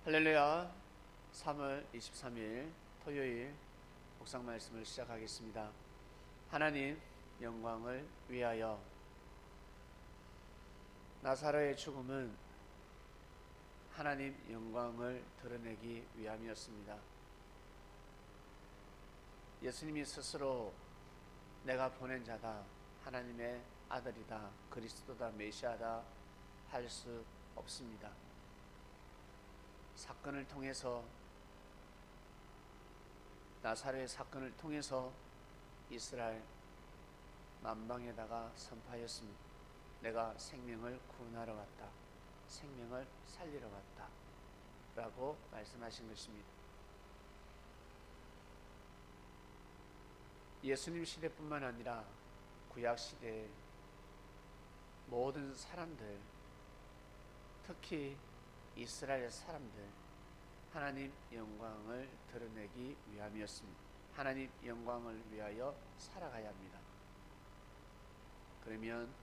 할렐루야. 3월 23일 토요일 묵상 말씀을 시작하겠습니다. 하나님 영광을 위하여. 나사로의 죽음은 하나님 영광을 드러내기 위함이었습니다. 예수님이 스스로 내가 보낸 자다, 하나님의 아들이다, 그리스도다, 메시아다 할 수 없습니다. 사건을 통해서, 나사로의 사건을 통해서 이스라엘 만방에다가 선포하였습니다. 내가 생명을 구원하러 왔다, 생명을 살리러 왔다 라고 말씀하신 것입니다. 예수님 시대뿐만 아니라 구약 시대의 모든 사람들, 특히 이스라엘 사람들, 하나님 영광을 드러내기 위함이었습니다. 하나님 영광을 위하여 살아가야 합니다. 그러면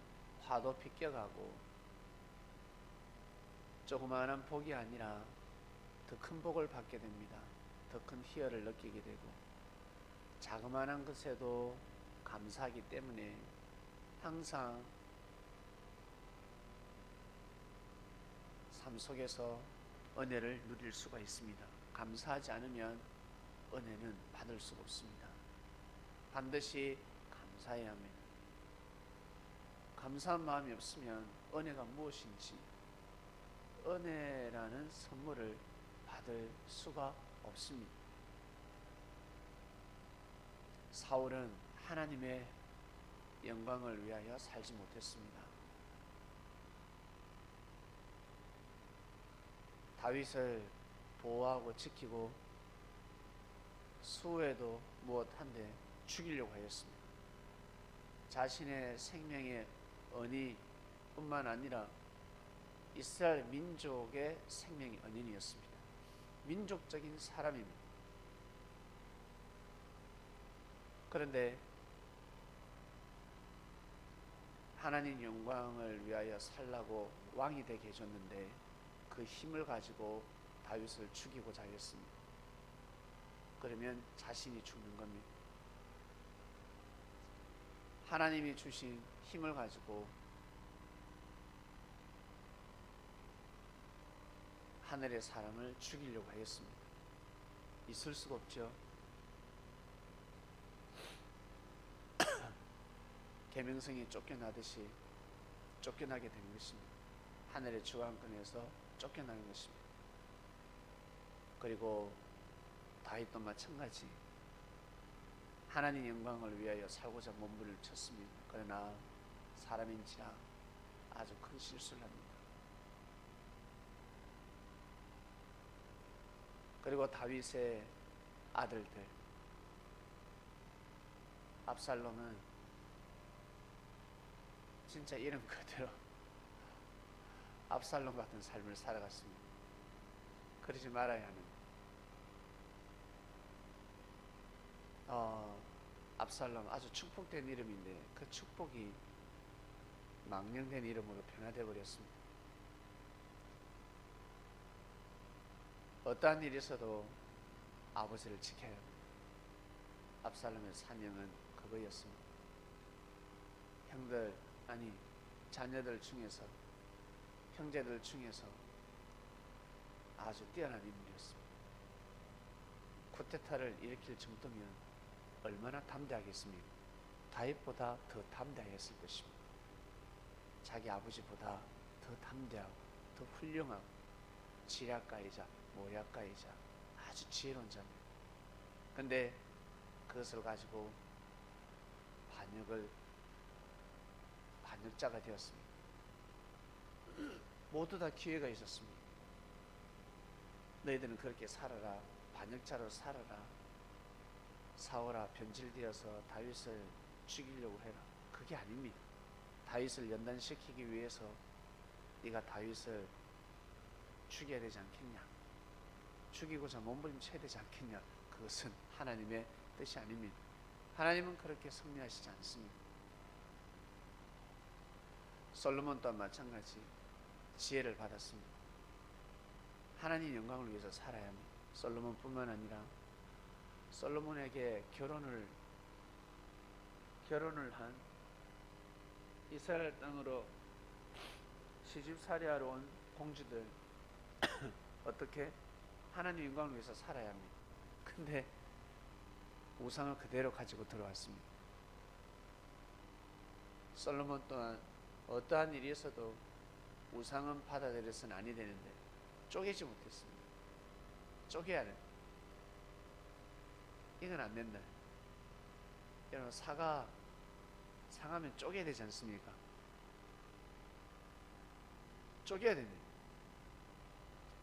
화도 비껴가고 조그마한 복이 아니라 더 큰 복을 받게 됩니다. 더 큰 희열을 느끼게 되고, 자그마한 것에도 감사하기 때문에 항상 삶 속에서 은혜를 누릴 수가 있습니다. 감사하지 않으면 은혜는 받을 수가 없습니다. 반드시 감사해야 합니다. 감사한 마음이 없으면 은혜가 무엇인지, 은혜라는 선물을 받을 수가 없습니다. 사울은 하나님의 영광을 위하여 살지 못했습니다. 다윗을 보호하고 지키고 수호에도 무엇한데 죽이려고 하였습니다. 자신의 생명의 은이 뿐만 아니라 이스라엘 민족의 생명의 은인이었습니다. 민족적인 사람입니다. 그런데 하나님 영광을 위하여 살라고 왕이 되게 해줬는데 그 힘을 가지고 다윗을 죽이고자 했습니다. 그러면 자신이 죽는 겁니다. 하나님이 주신 힘을 가지고 하늘의 사람을 죽이려고 하였습니다. 있을 수가 없죠. 계명성이 쫓겨나듯이 쫓겨나게 된 것입니다. 하늘의 주관권에서 쫓겨나는 것입니다. 그리고 다윗도 마찬가지 하나님 영광을 위하여 살고자 몸부림을 쳤습니다. 그러나 사람인지라 아주 큰 실수를 합니다. 그리고 다윗의 아들들, 압살롬은 진짜 이름 그대로 압살롬 같은 삶을 살아갔습니다. 그러지 말아야 하는, 압살롬 아주 축복된 이름인데 그 축복이 망령된 이름으로 변화되어 버렸습니다. 어떠한 일이 있어도 아버지를 지켜야 합니다. 압살롬의 사명은 그거였습니다. 자녀들 중에서, 형제들 중에서 아주 뛰어난 인물이었습니다. 쿠데타를 일으킬 정도면 얼마나 담대하겠습니까? 다윗보다 더 담대했을 것입니다. 자기 아버지보다 더 담대하고 더 훌륭하고 지략가이자 모략가이자 아주 지혜로운 자입니다. 그런데 그것을 가지고 반역자가 되었습니다. 모두 다 기회가 있었습니다. 너희들은 그렇게 살아라, 반역자로 살아라, 사울아 변질되어서 다윗을 죽이려고 해라. 그게 아닙니다. 다윗을 연단시키기 위해서 네가 다윗을 죽여야 되지 않겠냐, 죽이고자 몸부림쳐야 되지 않겠냐, 그것은 하나님의 뜻이 아닙니다. 하나님은 그렇게 섭리하시지 않습니다. 솔로몬 또한 마찬가지 지혜를 받았습니다. 하나님 영광을 위해서 살아야 합니다. 솔로몬뿐만 아니라 솔로몬에게 결혼을 한 이스라엘 땅으로 시집살이하러 온 공주들 어떻게 하나님 영광을 위해서 살아야 합니다. 근데 우상을 그대로 가지고 들어왔습니다. 솔로몬 또한 어떠한 일이 있어도 우상은 받아들여서는 아니 되는데 쪼개지 못했습니다. 쪼개야 돼. 이건 안 된다. 여러분, 상하면 쪼개야 되지 않습니까? 쪼개야 됩니다.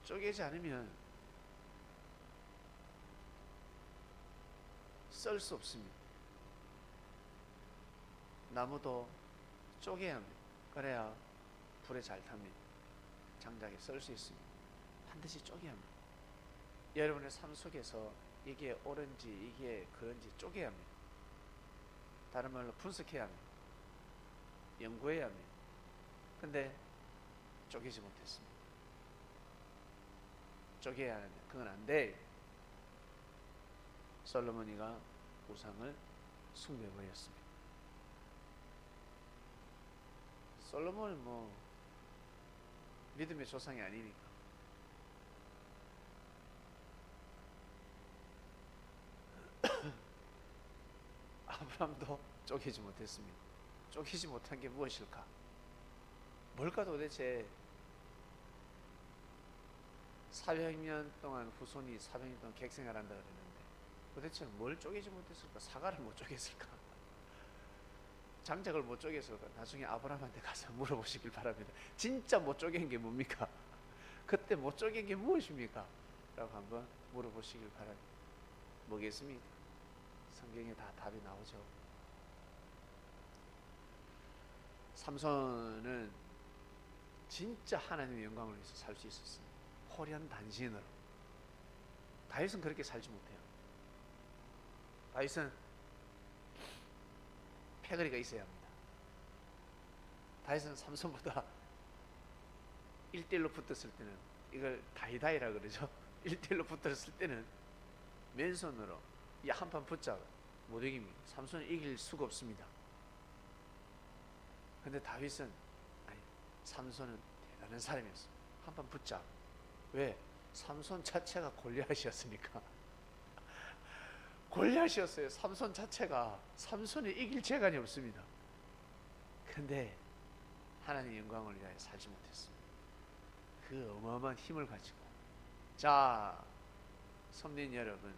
쪼개지 않으면 썰 수 없습니다. 나무도 쪼개야 합니다. 그래야 불에 잘 탑니다. 장작에 썰 수 있습니다. 반드시 쪼개야 합니다. 여러분의 삶 속에서 이게 옳은지 이게 그런지 쪼개야 합니다. 다른 말로 분석해야 합니다. 연구해야 합니다. 근데 쪼개지 못했습니다. 쪼개야 하는데 그건 안 돼. 솔로몬이가 우상을 숭배해버렸습니다. 솔로몬은 뭐 믿음의 조상이 아니니까. 아브라함도 쪼개지 못했습니다. 쪼개지 못한 게 무엇일까? 뭘까 도대체? 400년 동안 후손이 400년 동안 객생을 한다 그랬는데 도대체 뭘 쪼개지 못했을까? 사과를 못 쪼갰을까? 장작을 못 쪼갰을까? 나중에 아브라함한테 가서 물어보시길 바랍니다. 진짜 못 쪼갠 게 뭡니까? 그때 못 쪼갠 게 무엇입니까? 라고 한번 물어보시길 바랍니다. 뭐겠습니까? 성경에 다 답이 나오죠. 삼손은 진짜 하나님의 영광을 위해서 살 수 있었습니다. 호련 단신으로. 다윗은 그렇게 살지 못해요. 다윗은 패거리가 있어야 합니다. 다윗은 삼손보다 1대1로 붙었을 때는, 이걸 다이다이라 그러죠. 1대1로 붙었을 때는 맨손으로 이 한판 붙잡아 못 이깁니다. 삼손을 이길 수가 없습니다. 근데 다윗은 삼손은 대단한 사람이었어요. 한판 붙잡아. 왜? 삼손 자체가 골리앗이었으니까. 골리앗이었어요. 삼손 자체가. 삼손이 이길 재간이 없습니다. 근데 하나님의 영광을 위하여 살지 못했습니다. 그 어마어마한 힘을 가지고. 자, 성도님 여러분,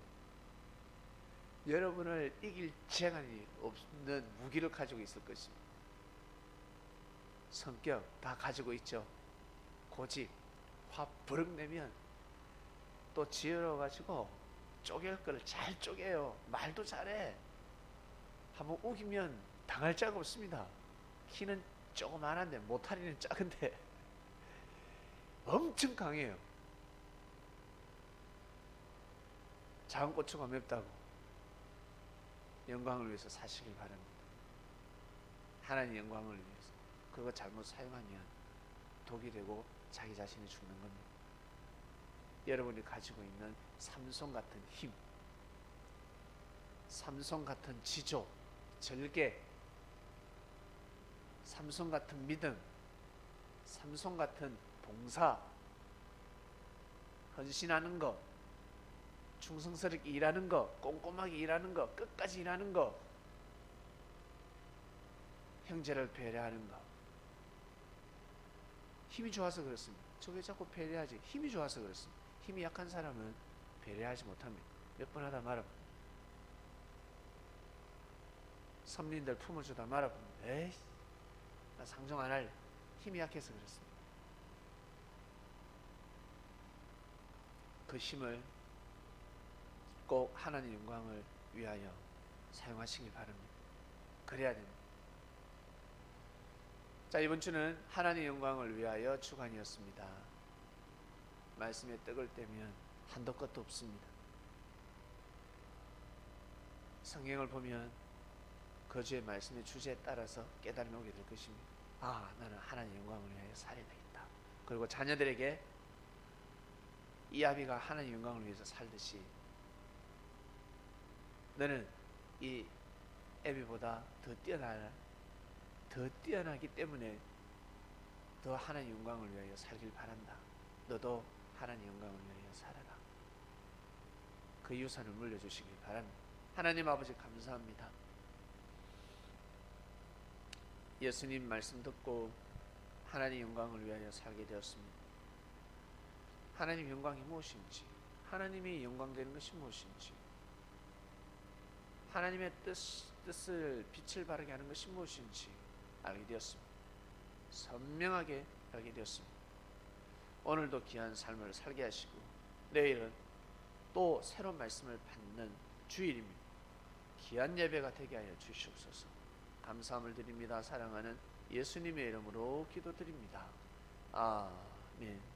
여러분을 이길 재간이 없는 무기를 가지고 있을 것입니다. 성격 다 가지고 있죠. 고집, 화 버럭 내면 또 지혜로 가지고 쪼갤 걸 잘 쪼개요. 말도 잘해. 한번 우기면 당할 자가 없습니다. 키는 조그만한데 모타리는 작은데 엄청 강해요. 작은 고추가 맵다고. 영광을 위해서 사시길 바랍니다. 하나님 영광을 위해서. 그거 잘못 사용하면 독이 되고 자기 자신이 죽는 겁니다. 여러분이 가지고 있는 삼손 같은 힘, 삼손 같은 지조, 절개, 삼손 같은 믿음, 삼손 같은 봉사, 헌신하는 거, 충성스럽게 일하는 거, 꼼꼼하게 일하는 거, 끝까지 일하는 거, 형제를 배려하는 거. 힘이 좋아서 그렇습니다. 저 왜 자꾸 배려하지? 힘이 좋아서 그렇습니다. 힘이 약한 사람은 배려하지 못합니다. 몇 번 하다 말아. 선민들 품어주다 말아봅니다. 에이, 나 상종 안 할래. 힘이 약해서 그렇습니다. 그 힘을 꼭 하나님 영광을 위하여 사용하시길 바랍니다. 그래야 됩니다. 자, 이번 주는 하나님 영광을 위하여 주간이었습니다. 말씀에 떡을 떼면 한도 끝도 없습니다. 성경을 보면 그 주의 말씀의 주제에 따라서 깨달음이 오게 될 것입니다. 아, 나는 하나님 영광을 위하여 살아야 되겠다. 그리고 자녀들에게 이 아비가 하나님 영광을 위해서 살듯이 너는 이 애비보다 더 뛰어나기 때문에 더 하나님 영광을 위하여 살길 바란다. 너도 하나님 영광을 위하여 살아라. 그 유산을 물려주시길 바랍니다. 하나님 아버지 감사합니다. 예수님 말씀 듣고 하나님 영광을 위하여 살게 되었습니다. 하나님 영광이 무엇인지, 하나님이 영광되는 것이 무엇인지, 하나님의 뜻을 빛을 발하게 하는 것이 무엇인지 알게 되었습니다. 선명하게 알게 되었습니다. 오늘도 귀한 삶을 살게 하시고 내일은 또 새로운 말씀을 받는 주일입니다. 귀한 예배가 되게 하여 주시옵소서. 감사함을 드립니다. 사랑하는 예수님의 이름으로 기도드립니다. 아멘.